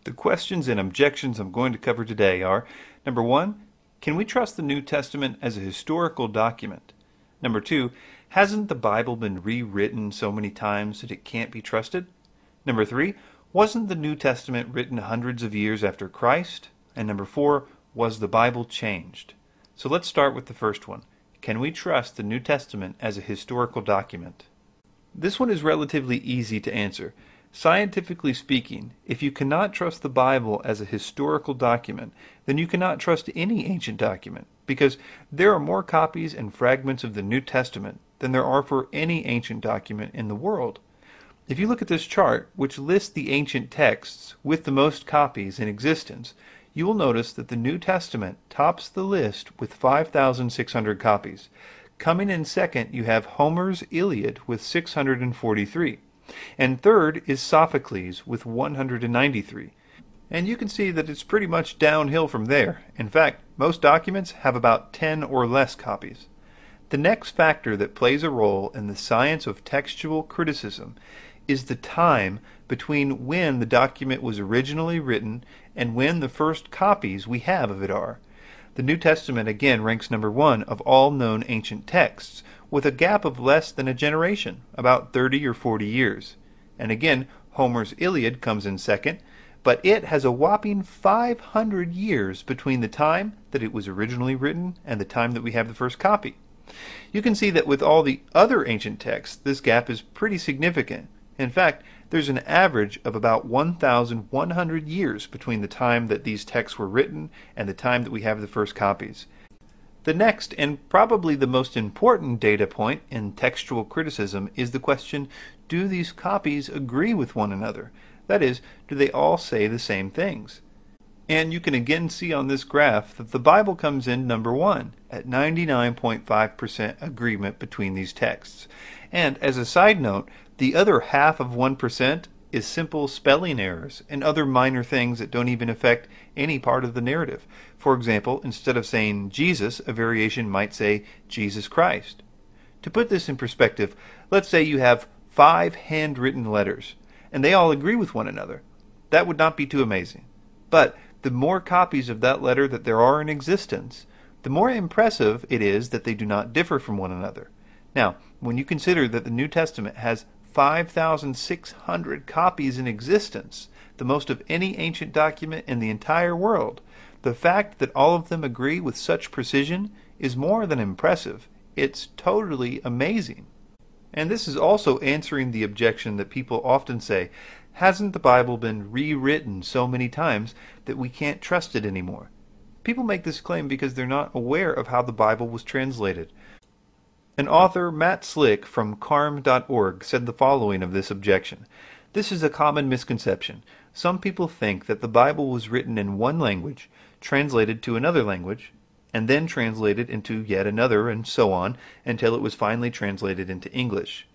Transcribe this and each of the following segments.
The questions and objections I'm going to cover today are, number one, can we trust the New Testament as a historical document? Number two, hasn't the Bible been rewritten so many times that it can't be trusted? Number three, wasn't the New Testament written hundreds of years after Christ? And number four, was the Bible changed? So let's start with the first one. Can we trust the New Testament as a historical document? This one is relatively easy to answer. Scientifically speaking, if you cannot trust the Bible as a historical document, then you cannot trust any ancient document, because there are more copies and fragments of the New Testament than there are for any ancient document in the world. If you look at this chart, which lists the ancient texts with the most copies in existence, you will notice that the New Testament tops the list with 5,600 copies. Coming in second, you have Homer's Iliad with 643. And third is Sophocles with 193. And you can see that it's pretty much downhill from there. In fact, most documents have about 10 or less copies. The next factor that plays a role in the science of textual criticism is the time between when the document was originally written and when the first copies we have of it are. The New Testament again ranks number one of all known ancient texts, with a gap of less than a generation, about 30 or 40 years. And again, Homer's Iliad comes in second, but it has a whopping 500 years between the time that it was originally written and the time that we have the first copy. You can see that with all the other ancient texts, this gap is pretty significant. In fact, there's an average of about 1,100 years between the time that these texts were written and the time that we have the first copies. The next, and probably the most important data point in textual criticism, is the question, do these copies agree with one another? That is, do they all say the same things? And you can again see on this graph that the Bible comes in number one at 99.5% agreement between these texts. And as a side note, the other half of 1% is simple spelling errors and other minor things that don't even affect any part of the narrative. For example, instead of saying Jesus, a variation might say Jesus Christ. To put this in perspective, let's say you have 5 handwritten letters, and they all agree with one another. That would not be too amazing. But the more copies of that letter that there are in existence, the more impressive it is that they do not differ from one another. Now, when you consider that the New Testament has 5,600 copies in existence, the most of any ancient document in the entire world, the fact that all of them agree with such precision is more than impressive. It's totally amazing. And this is also answering the objection that people often say, hasn't the Bible been rewritten so many times that we can't trust it anymore? People make this claim because they're not aware of how the Bible was translated. An author, Matt Slick from carm.org, said the following of this objection. This is a common misconception. Some people think that the Bible was written in one language, translated to another language, and then translated into yet another, and so on, until it was finally translated into English.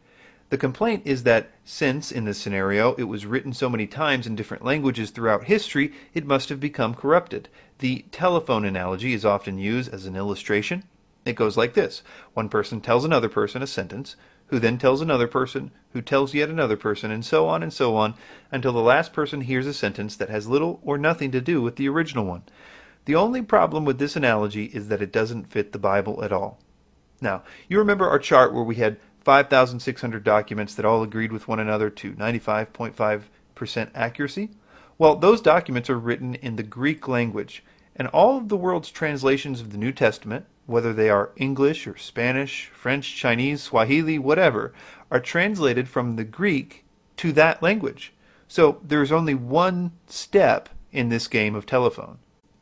The complaint is that since, in this scenario, it was written so many times in different languages throughout history, it must have become corrupted. The telephone analogy is often used as an illustration. It goes like this. One person tells another person a sentence, who then tells another person, who tells yet another person, and so on, until the last person hears a sentence that has little or nothing to do with the original one. The only problem with this analogy is that it doesn't fit the Bible at all. Now, you remember our chart where we had 5,600 documents that all agreed with one another to 95.5% accuracy? Well, those documents are written in the Greek language, and all of the world's translations of the New Testament, whether they are English or Spanish, French, Chinese, Swahili, whatever, are translated from the Greek to that language. So there's only one step in this game of telephone.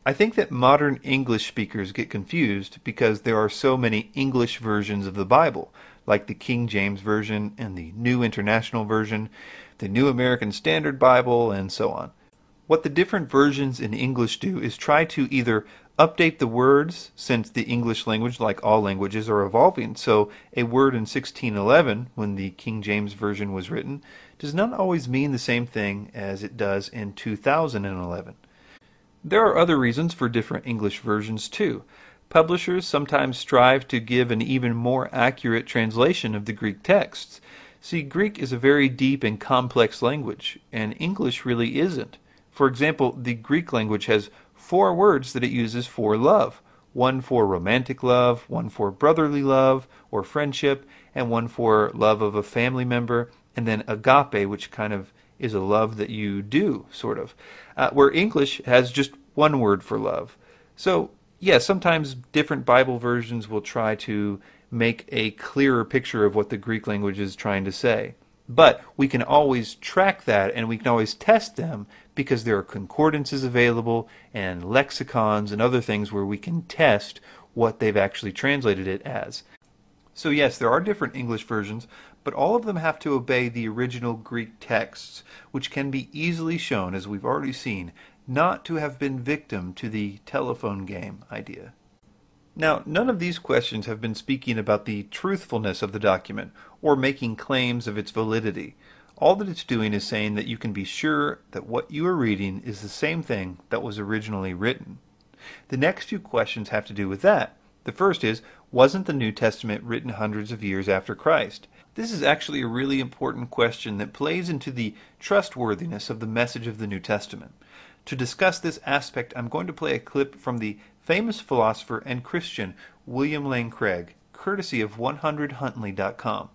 I think that modern English speakers get confused because there are so many English versions of the Bible, like the King James Version and the New International Version, the New American Standard Bible, and so on. What the different versions in English do is try to either update the words, since the English language, like all languages, are evolving, so a word in 1611, when the King James Version was written, does not always mean the same thing as it does in 2011. There are other reasons for different English versions too. Publishers sometimes strive to give an even more accurate translation of the Greek texts. See, Greek is a very deep and complex language, and English really isn't. For example, the Greek language has 4 words that it uses for love. One for romantic love, one for brotherly love or friendship, and one for love of a family member, and then agape, which kind of is a love that you do, sort of. Where English has just one word for love. So, yeah, sometimes different Bible versions will try to make a clearer picture of what the Greek language is trying to say. But we can always track that, and we can always test them because there are concordances available and lexicons and other things where we can test what they've actually translated it as. So yes, there are different English versions, but all of them have to obey the original Greek texts, which can be easily shown, as we've already seen, not to have been victim to the telephone game idea. Now, none of these questions have been speaking about the truthfulness of the document or making claims of its validity. All that it's doing is saying that you can be sure that what you are reading is the same thing that was originally written. The next few questions have to do with that. The first is, wasn't the New Testament written hundreds of years after Christ? This is actually a really important question that plays into the trustworthiness of the message of the New Testament. To discuss this aspect, I'm going to play a clip from the famous philosopher and Christian William Lane Craig, courtesy of 100huntley.com.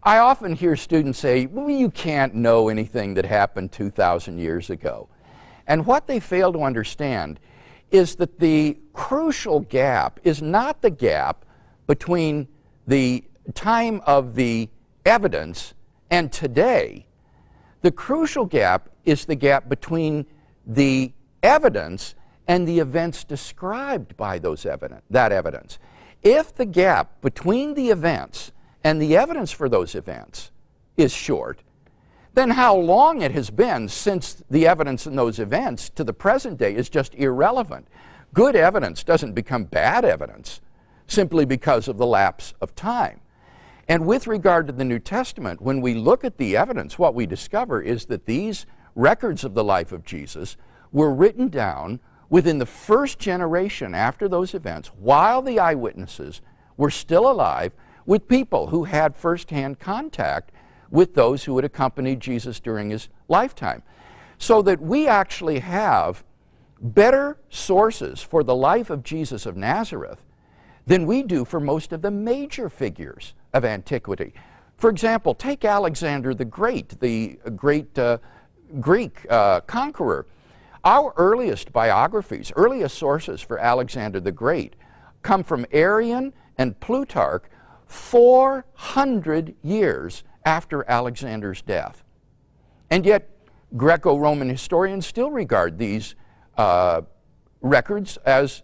I often hear students say, well, you can't know anything that happened 2,000 years ago. And what they fail to understand is that the crucial gap is not the gap between the time of the evidence and today. The crucial gap is the gap between the evidence and the events described by that evidence. If the gap between the events and the evidence for those events is short, then how long it has been since the evidence in those events to the present day is just irrelevant. Good evidence doesn't become bad evidence simply because of the lapse of time. And with regard to the New Testament, when we look at the evidence, what we discover is that these records of the life of Jesus were written down within the first generation after those events, while the eyewitnesses were still alive, with people who had firsthand contact with those who had accompanied Jesus during his lifetime. So that we actually have better sources for the life of Jesus of Nazareth than we do for most of the major figures of antiquity. For example, take Alexander the Great, the great Greek conqueror. Our earliest biographies, earliest sources for Alexander the Great, come from Arrian and Plutarch 400 years after Alexander's death. And yet, Greco-Roman historians still regard these records as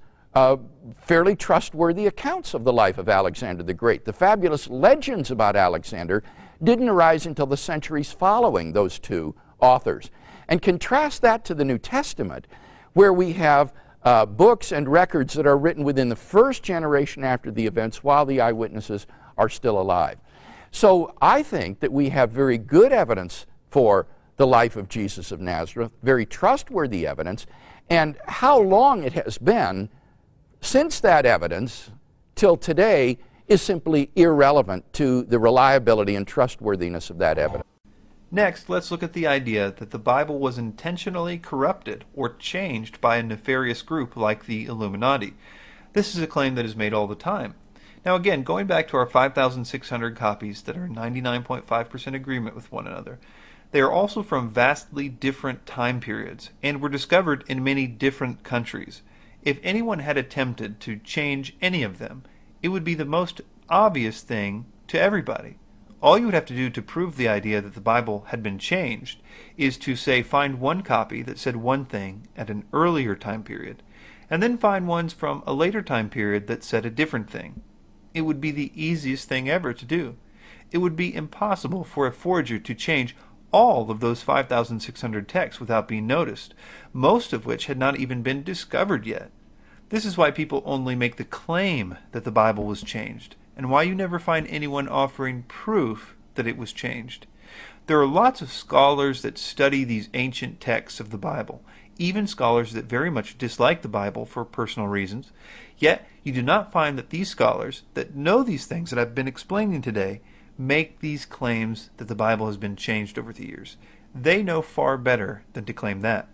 fairly trustworthy accounts of the life of Alexander the Great. The fabulous legends about Alexander didn't arise until the centuries following those two authors. And contrast that to the New Testament, where we have books and records that are written within the first generation after the events while the eyewitnesses are still alive. So I think that we have very good evidence for the life of Jesus of Nazareth, very trustworthy evidence, and how long it has been since that evidence till today is simply irrelevant to the reliability and trustworthiness of that evidence. Next, let's look at the idea that the Bible was intentionally corrupted or changed by a nefarious group like the Illuminati. This is a claim that is made all the time. Now again, going back to our 5,600 copies that are in 99.5% agreement with one another, they are also from vastly different time periods and were discovered in many different countries. If anyone had attempted to change any of them, it would be the most obvious thing to everybody. All you would have to do to prove the idea that the Bible had been changed is to, say, find one copy that said one thing at an earlier time period, and then find ones from a later time period that said a different thing. It would be the easiest thing ever to do. It would be impossible for a forger to change all of those 5,600 texts without being noticed, most of which had not even been discovered yet. This is why people only make the claim that the Bible was changed, and why you never find anyone offering proof that it was changed. There are lots of scholars that study these ancient texts of the Bible, even scholars that very much dislike the Bible for personal reasons. Yet, you do not find that these scholars that know these things that I've been explaining today make these claims that the Bible has been changed over the years. They know far better than to claim that.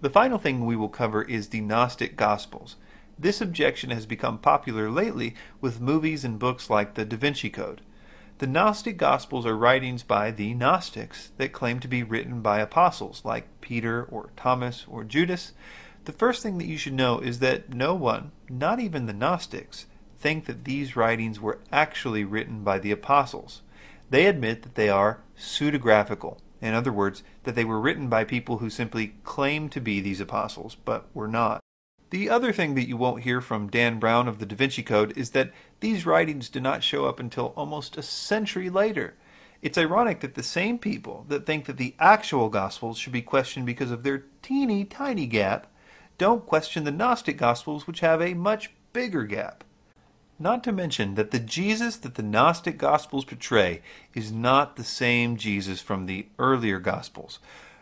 The final thing we will cover is the Gnostic Gospels. This objection has become popular lately with movies and books like the Da Vinci Code. The Gnostic Gospels are writings by the Gnostics that claim to be written by apostles like Peter or Thomas or Judas. The first thing that you should know is that no one, not even the Gnostics, think that these writings were actually written by the apostles. They admit that they are pseudographical. In other words, that they were written by people who simply claim to be these apostles, but were not. The other thing that you won't hear from Dan Brown of the Da Vinci Code is that these writings do not show up until almost a century later. It's ironic that the same people that think that the actual Gospels should be questioned because of their teeny tiny gap don't question the Gnostic Gospels, which have a much bigger gap. Not to mention that the Jesus that the Gnostic Gospels portray is not the same Jesus from the earlier Gospels,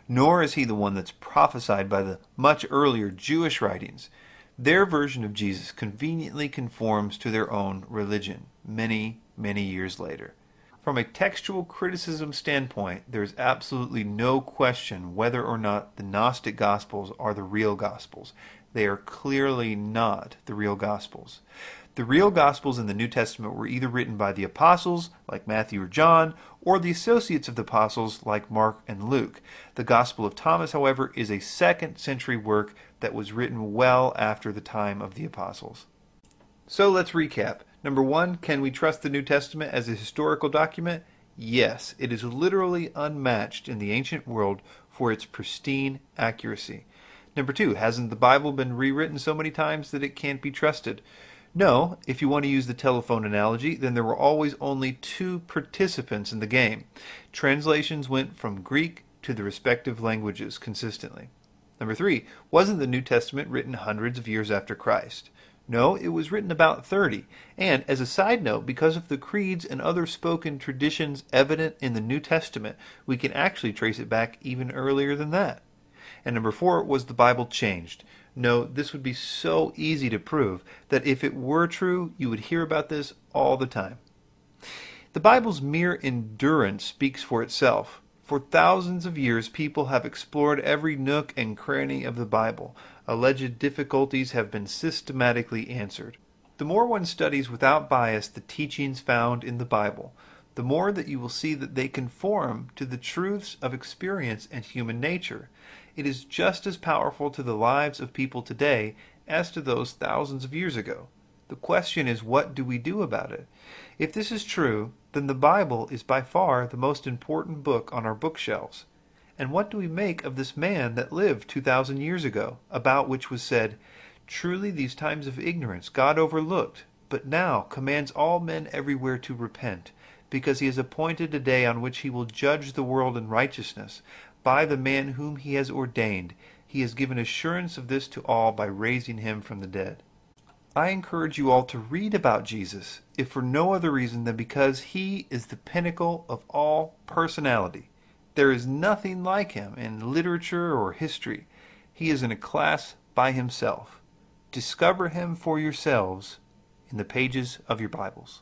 nor is he the one that's prophesied by the much earlier Jewish writings. Their version of Jesus conveniently conforms to their own religion many, many years later. From a textual criticism standpoint, there is absolutely no question whether or not the Gnostic Gospels are the real Gospels. They are clearly not the real Gospels. The real Gospels in the New Testament were either written by the apostles, like Matthew or John, or the associates of the apostles, like Mark and Luke. The Gospel of Thomas, however, is a 2nd century work that was written well after the time of the apostles. So let's recap. Number 1, can we trust the New Testament as a historical document? Yes, it is literally unmatched in the ancient world for its pristine accuracy. Number 2, hasn't the Bible been rewritten so many times that it can't be trusted? No, if you want to use the telephone analogy, then there were always only 2 participants in the game. Translations went from Greek to the respective languages consistently. Number 3, wasn't the New Testament written hundreds of years after Christ? No, it was written about 30. And as a side note, because of the creeds and other spoken traditions evident in the New Testament, we can actually trace it back even earlier than that. And number 4, was the Bible changed? No, this would be so easy to prove that if it were true, you would hear about this all the time. The Bible's mere endurance speaks for itself. For thousands of years, people have explored every nook and cranny of the Bible. Alleged difficulties have been systematically answered. The more one studies without bias the teachings found in the Bible, the more that you will see that they conform to the truths of experience and human nature. It is just as powerful to the lives of people today as to those thousands of years ago. The question is, what do we do about it? If this is true, then the Bible is by far the most important book on our bookshelves. And what do we make of this man that lived 2,000 years ago, about which was said, "Truly these times of ignorance God overlooked, but now commands all men everywhere to repent, because he has appointed a day on which he will judge the world in righteousness, by the man whom he has ordained. He has given assurance of this to all by raising him from the dead." I encourage you all to read about Jesus, if for no other reason than because he is the pinnacle of all personality. There is nothing like him in literature or history. He is in a class by himself. Discover him for yourselves in the pages of your Bibles.